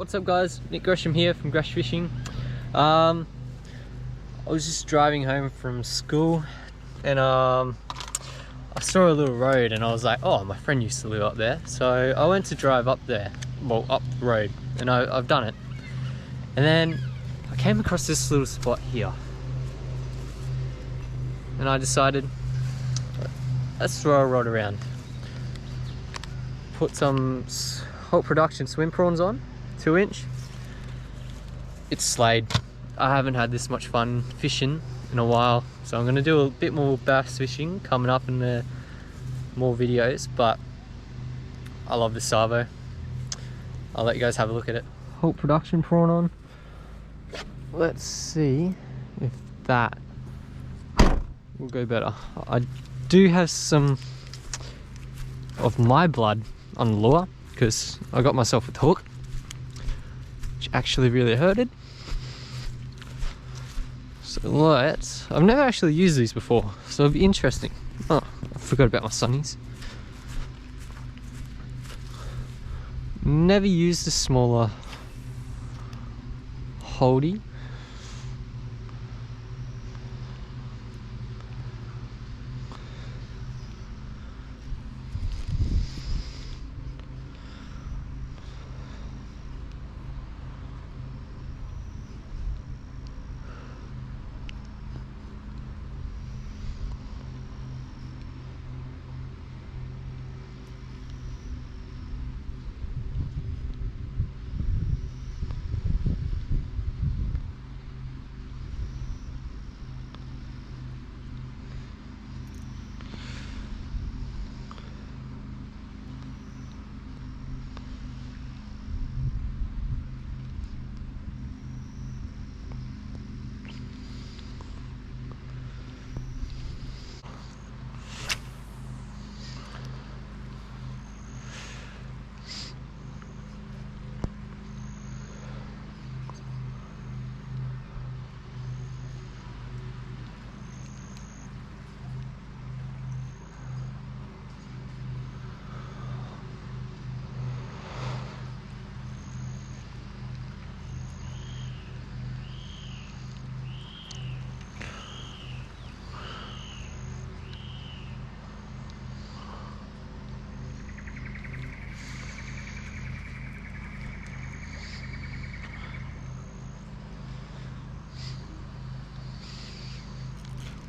What's up guys, Nick Gresham here from Gresh Fishing. I was just driving home from school and I saw a little road and I was like, oh, my friend used to live up there. So I went to drive up there, well, up the road, and I've done it. And then I came across this little spot here. And I decided, let's throw a rod around. Put some Holt Production swim prawns on, 2-inch. It's slayed. I haven't had this much fun fishing in a while, so I'm gonna do a bit more bass fishing coming up in the more videos, but I love the Savo. I'll let you guys have a look at it. Holt Production prawn on. Let's see if that will go better. I do have some of my blood on the lure because I got myself a hook, which actually really hurted. So I've never actually used these before, so it'll be interesting. Oh, I forgot about my sunnies. Never used a smaller holdy.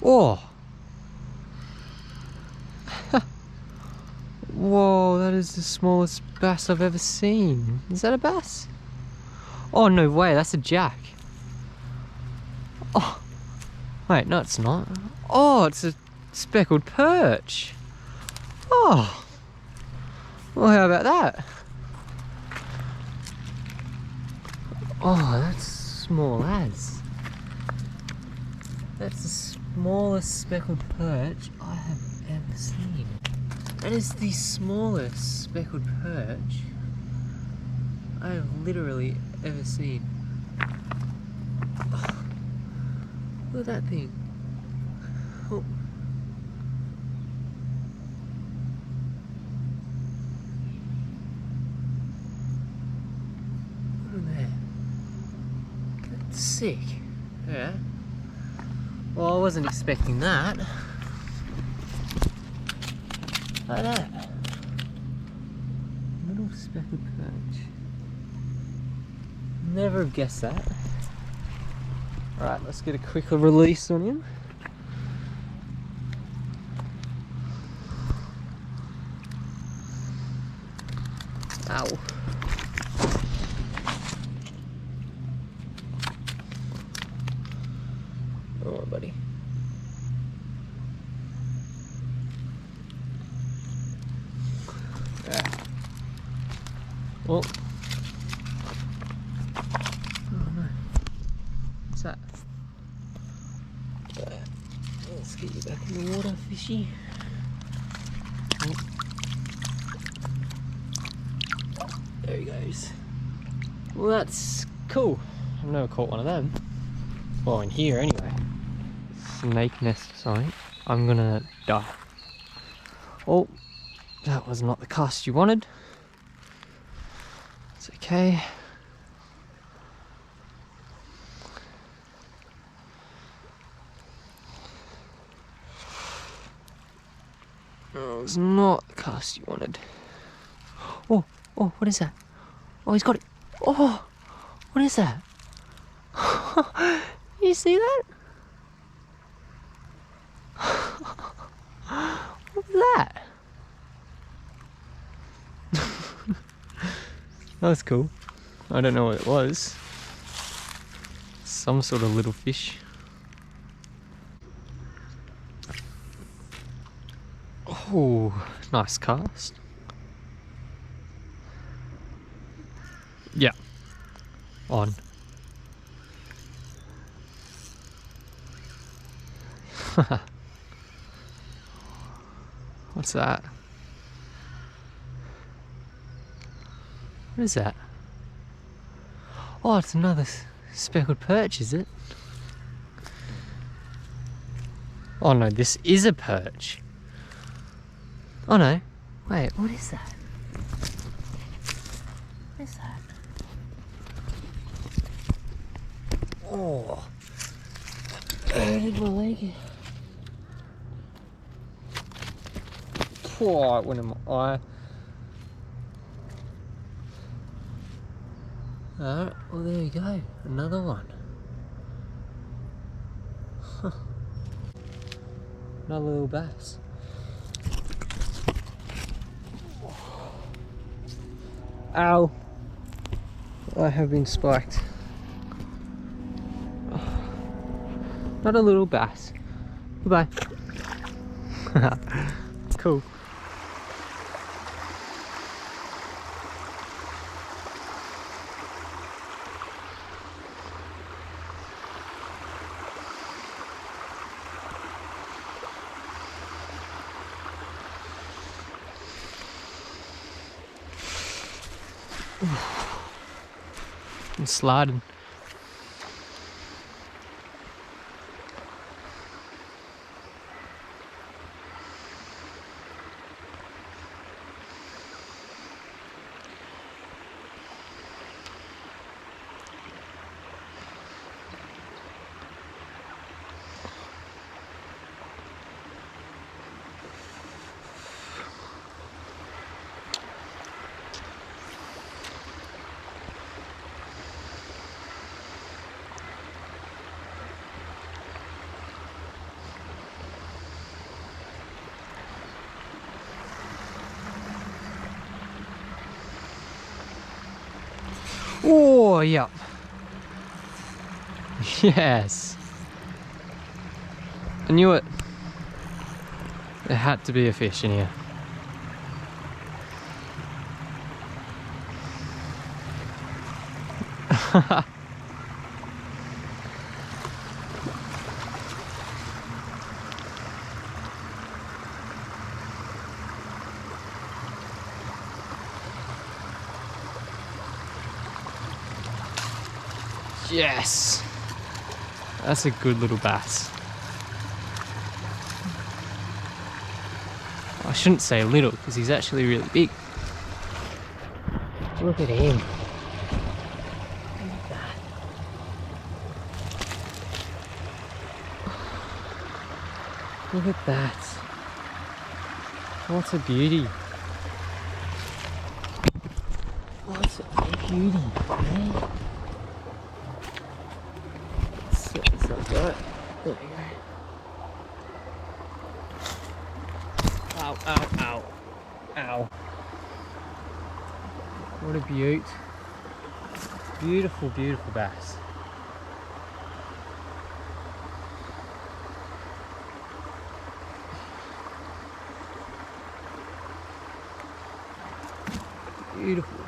Oh! Whoa, that is the smallest bass I've ever seen. Is that a bass? Oh, no way, that's a jack. Oh, wait, no it's not. Oh, it's a speckled perch. Oh, well, how about that? Oh, that's small as. That's the smallest speckled perch I have ever seen. That is the smallest speckled perch I have literally ever seen. Oh, look at that thing. Oh. Look at that. That's sick. Yeah. Well, I wasn't expecting that. Like that. Little speckled perch. Never have guessed that. Alright, let's get a quicker release on him. Ow. Alright, buddy. Well, oh no, what's that? Let's get you back in the water, fishy. Oh. There he goes. Well, that's cool. I've never caught one of them. Well, in here anyway. Snake nest or something. I'm gonna die. Oh, that was not the cast you wanted. It's okay. was not the cast you wanted. Oh, oh, what is that? Oh, he's got it. Oh, what is that? You see that? What was that? That was cool. I don't know what it was. Some sort of little fish. Oh, nice cast. Yeah, on. What's that? What is that? Oh, it's another speckled perch, is it? Oh no, this is a perch. Oh no, wait, what is that? What is that? Oh, hurted my leg. Oh, it went in my eye. Alright, well there you go, another one. Huh. Another little bass. Ow! I have been spiked. Not a little bass. Goodbye. Cool. I'm sliding. Oh, yeah. Yes. I knew it. There had to be a fish in here. Yes! That's a good little bass. I shouldn't say little because he's actually really big. Look at him. Look at that. Look at that. What a beauty. What a beauty, eh? Right. There we go. Ow, ow, ow. Ow. What a beaut. Beautiful, beautiful bass. Beautiful.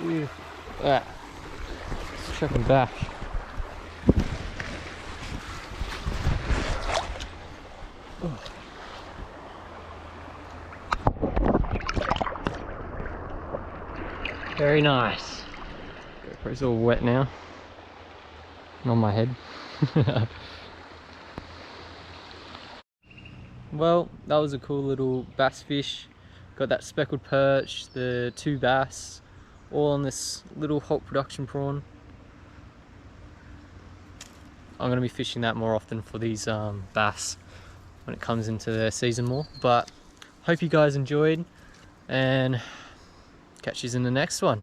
Beautiful. Ah, let's chuck him back. Oh. Very nice. GoPro's all wet now. And on my head. Well, that was a cool little bass fish. Got that speckled perch, the 2 bass, all on this little Holt production prawn. I'm going to be fishing that more often for these bass when it comes into their season more. But hope you guys enjoyed, and catch you in the next one.